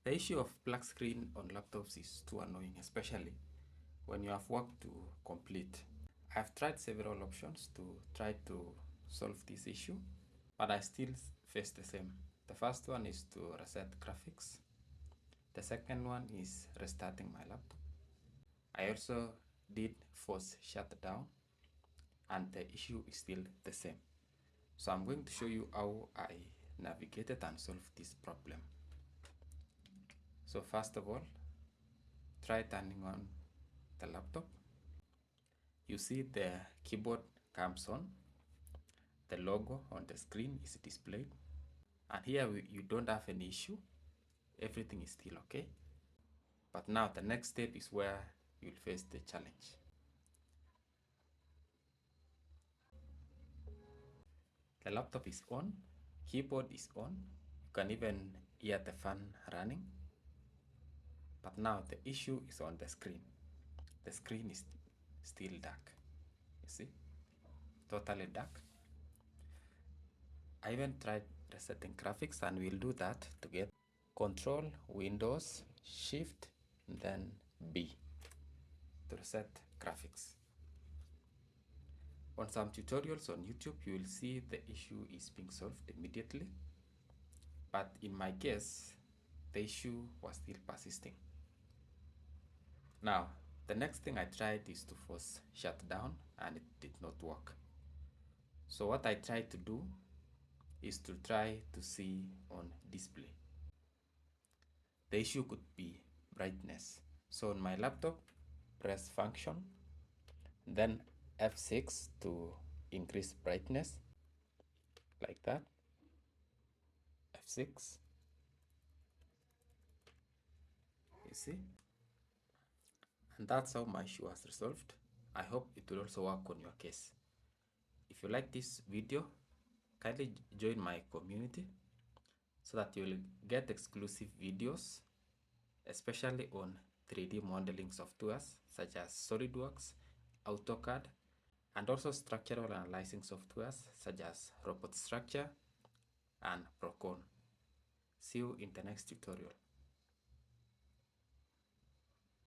The issue of black screen on laptops is too annoying, especially when you have work to complete. I've tried several options to try to solve this issue, but I still face the same. The first one is to reset graphics. The second one is restarting my laptop. I also did force shutdown and the issue is still the same. So I'm going to show you how I navigated and solved this problem. So first of all, try turning on the laptop. You see the keyboard comes on, the logo on the screen is displayed, and here you don't have any issue, everything is still okay. But now the next step is where you'll face the challenge. The laptop is on, keyboard is on, you can even hear the fan running. But now the issue is on the screen. The screen is still dark. You see? Totally dark. I even tried resetting graphics and we'll do that together. Control, Windows, Shift, then B to reset graphics. On some tutorials on YouTube, you will see the issue is being solved immediately. But in my case, the issue was still persisting. Now, the next thing I tried is to force shutdown and it did not work. So what I tried to do is to try to see on display. The issue could be brightness. So on my laptop, press function, then F6 to increase brightness, like that. F6. You see? And that's how my issue was resolved. I hope it will also work on your case. If you like this video, kindly join my community so that you will get exclusive videos, especially on 3D modeling softwares such as SolidWorks, AutoCAD, and also structural analyzing softwares such as Robot Structure and Procon. See you in the next tutorial.